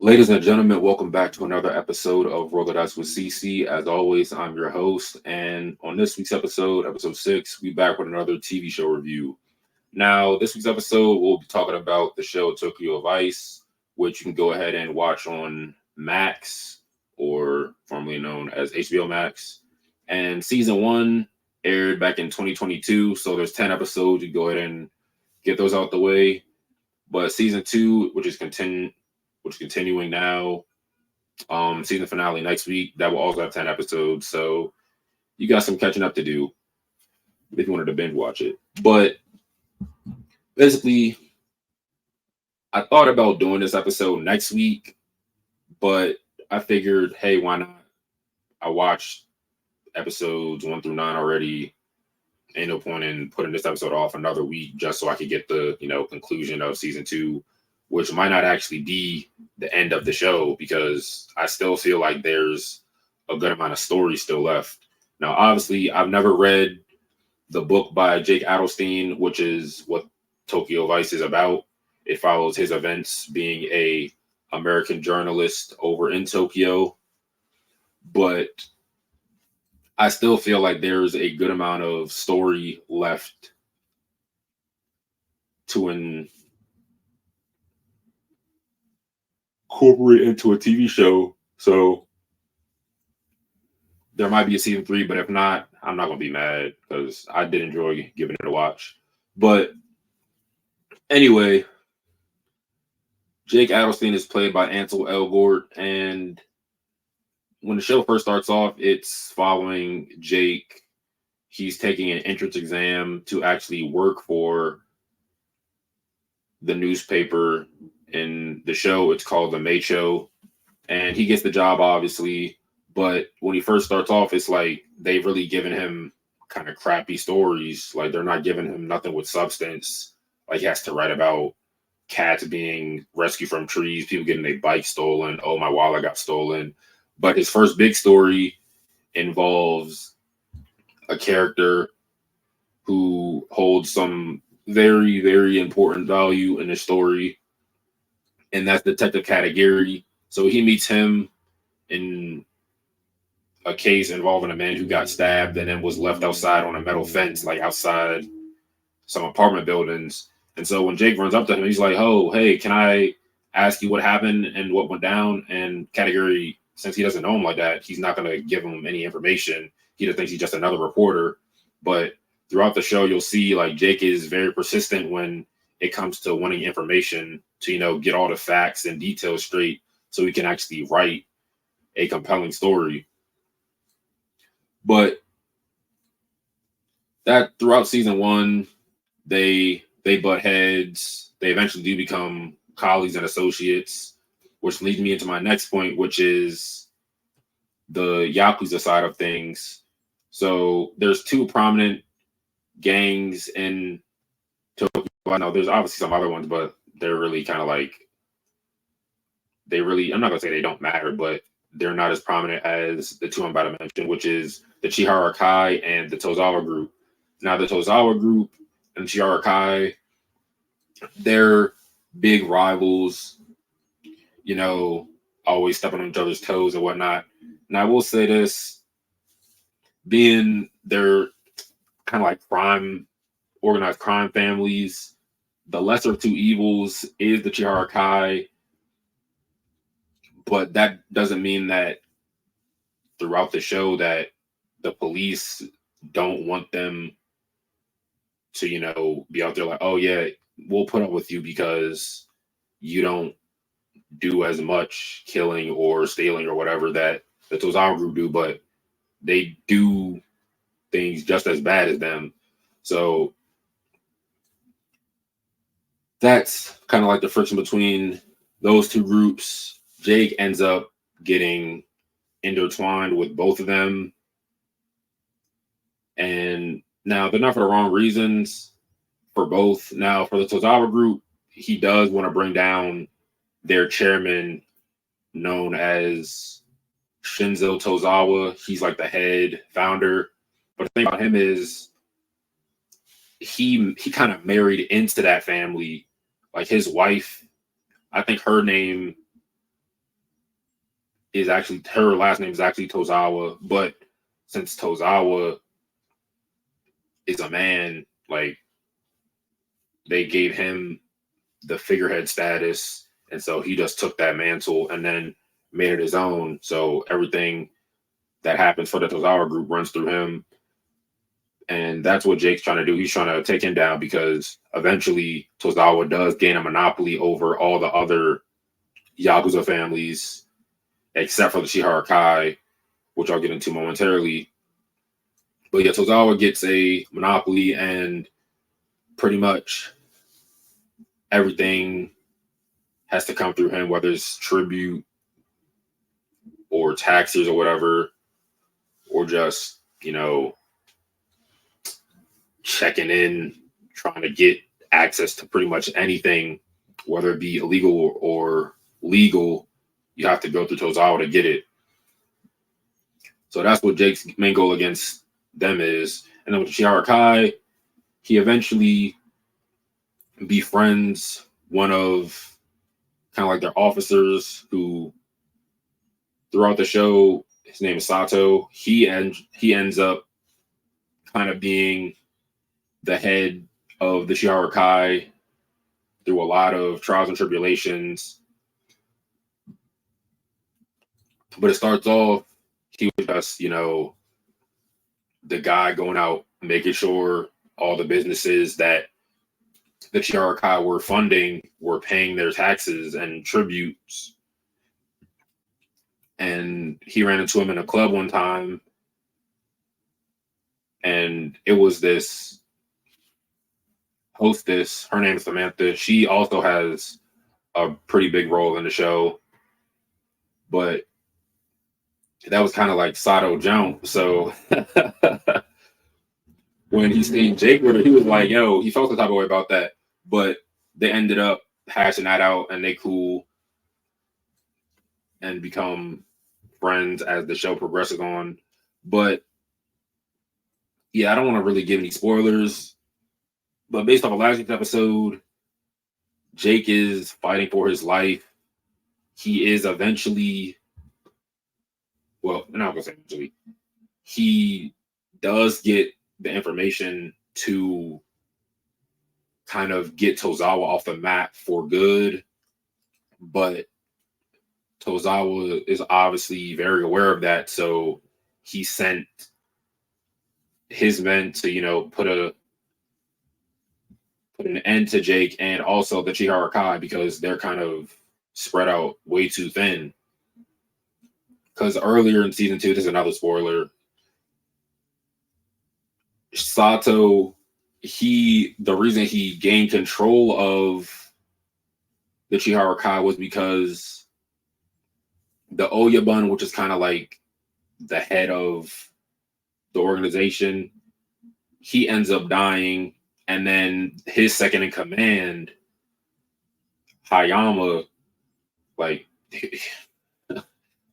Ladies and gentlemen, welcome back to another episode of Roll the Dice with CC. As always, I'm your host, and on this week's episode, episode 6, we back with another TV show review. Now, this week's episode, we'll be talking about the show Tokyo Vice, which you can go ahead and watch on Max, or formerly known as HBO Max. And season 1 aired back in 2022, so there's 10 episodes. You go ahead and get those out the way. But season 2, which is continuing now. Season finale next week. That will also have 10 episodes. So you got some catching up to do if you wanted to binge watch it. But basically, I thought about doing this episode next week, but I figured, hey, why not? I watched episodes 1 through 9 already. Ain't no point in putting this episode off another week just so I could get the, conclusion of season 2, which might not actually be the end of the show because I still feel like there's a good amount of story still left. Now, obviously, I've never read the book by Jake Adelstein, which is what Tokyo Vice is about. It follows his events being a American journalist over in Tokyo. But I still feel like there's a good amount of story left to incorporate into a TV show. So there might be a season 3, but if not, I'm not going to be mad because I did enjoy giving it a watch. But anyway, Jake Adelstein is played by Ansel Elgort, and when the show first starts off, it's following Jake. He's taking an entrance exam to actually work for the newspaper. In the show, it's called The Macho, and he gets the job, obviously. But when he first starts off, it's like they've really given him kind of crappy stories. Like they're not giving him nothing with substance. Like he has to write about cats being rescued from trees, people getting their bike stolen. Oh, my wallet got stolen. But his first big story involves a character who holds some very, very important value in the story, and that's Detective Katagiri. So he meets him in a case involving a man who got stabbed and then was left outside on a metal fence, like outside some apartment buildings. And so when Jake runs up to him, he's like, "Oh, hey, can I ask you what happened and what went down?" And Katagiri, since he doesn't know him like that, he's not going to give him any information. He just thinks he's just another reporter. But throughout the show, you'll see like Jake is very persistent when it comes to wanting information to, get all the facts and details straight so he can actually write a compelling story. But that throughout season 1, they butt heads. They eventually do become colleagues and associates, which leads me into my next point, which is the Yakuza side of things. So there's 2 prominent gangs in Tokyo. I know there's obviously some other ones, but they're really kind of like, I'm not going to say they don't matter, but they're not as prominent as the 2 I'm about to mention, which is the Chihara Kai and the Tozawa group. Now, the Tozawa group and Chihara Kai, they're big rivals, always stepping on each other's toes and whatnot. And I will say this, being they're kind of like organized crime families, the lesser of 2 evils is the Chihara Kai, but that doesn't mean that throughout the show that the police don't want them to, be out there like, "Oh yeah, we'll put up with you because you don't do as much killing or stealing or whatever that the Tozawa group do," but they do things just as bad as them. So that's kind of like the friction between those 2 groups. Jake ends up getting intertwined with both of them. And now they're not for the wrong reasons for both. Now, for the Tozawa group, he does want to bring down their chairman, known as Shinzo Tozawa. He's like the head founder. But the thing about him is he kind of married into that family. Like his wife, I think her name is actually her last name is actually Tozawa, but since Tozawa is a man, like they gave him the figurehead status, and so he just took that mantle and then made it his own. So everything that happens for the Tozawa group runs through him, and that's what Jake's trying to do. He's trying to take him down because eventually Tozawa does gain a monopoly over all the other Yakuza families, except for the Shihara Kai, which I'll get into momentarily. But yeah, Tozawa gets a monopoly, and pretty much everything has to come through him, whether it's tribute or taxes or whatever, or just, checking in, trying to get access to pretty much anything, whether it be illegal or legal, you have to go through Tozawa to get it. So that's what Jake's main goal against them is. And then with Shihara Kai, he eventually befriends one of kind of like their officers who throughout the show, his name is Sato. He ends up kind of being the head of the Shihara Kai through a lot of trials and tribulations. But it starts off, he was just, the guy going out, making sure all the businesses that the Shihara Kai were funding were paying their taxes and tributes. And he ran into him in a club one time, and it was this hostess. Her name is Samantha. She also has a pretty big role in the show, but that was kind of like Sato jump. So when he seen Jake with her, he was like, yo, he felt the type of way about that. But they ended up hashing that out, and they cool and become friends as the show progresses on. But yeah, I don't want to really give any spoilers, but based off of last week's episode, Jake is fighting for his life. He is eventually, well, I'm not gonna say eventually, he does get the information to kind of get Tozawa off the map for good, but Tozawa is obviously very aware of that, so he sent his men to, put an end to Jake and also the Chihara Kai, because they're kind of spread out way too thin. Because earlier in season 2, this is another spoiler, Sato, the reason he gained control of the Chihara Kai was because the Oyabun, which is kind of like the head of the organization, he ends up dying, and then his second in command, Hayama, like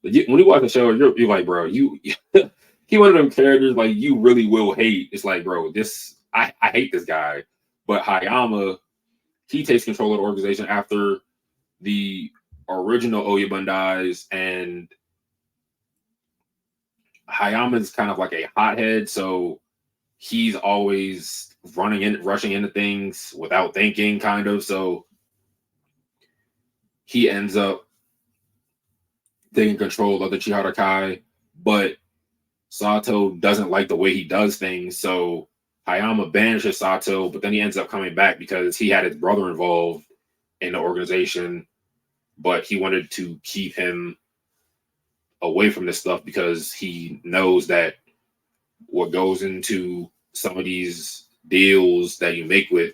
when you watch the show, you're like, bro, he one of them characters like you really will hate. It's like, bro, I hate this guy. But Hayama, he takes control of the organization after the original Oyabun dies, and Hayama is kind of like a hothead, so he's always rushing into things without thinking, kind of. So he ends up taking control of the Chihara Kai, but Sato doesn't like the way he does things, so Hayama banishes Sato, but then he ends up coming back because he had his brother involved in the organization, but he wanted to keep him away from this stuff because he knows that what goes into some of these deals that you make with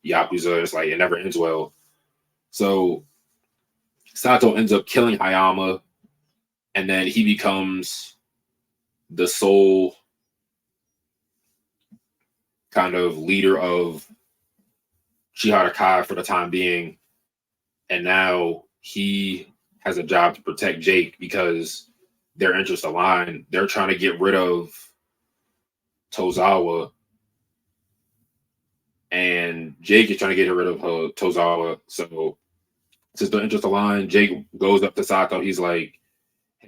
Yakuza, it's like it never ends well. So Sato ends up killing Hayama, and then he becomes the sole kind of leader of Chihara Kai for the time being. And now he has a job to protect Jake because their interests align. They're trying to get rid of Tozawa, and Jake is trying to get rid of Tozawa. So since the interests align, Jake goes up to Sato. He's like,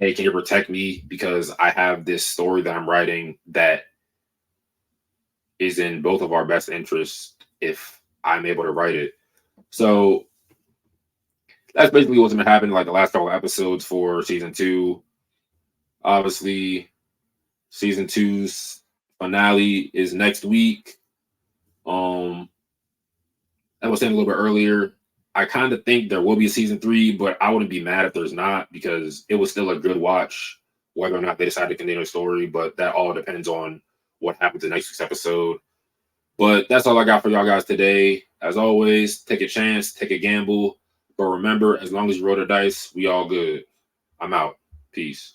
hey, can you protect me? Because I have this story that I'm writing that is in both of our best interests if I'm able to write it. So that's basically what's been happening like the last couple of episodes for season two. Obviously, season two's finale is next week. I was saying a little bit earlier, I kind of think there will be a season three, but I wouldn't be mad if there's not because it was still a good watch, whether or not they decide to continue the story. But that all depends on what happens in next week's episode. But that's all I got for y'all guys today. As always, take a chance, take a gamble. But remember, as long as you roll the dice, we all good. I'm out. Peace.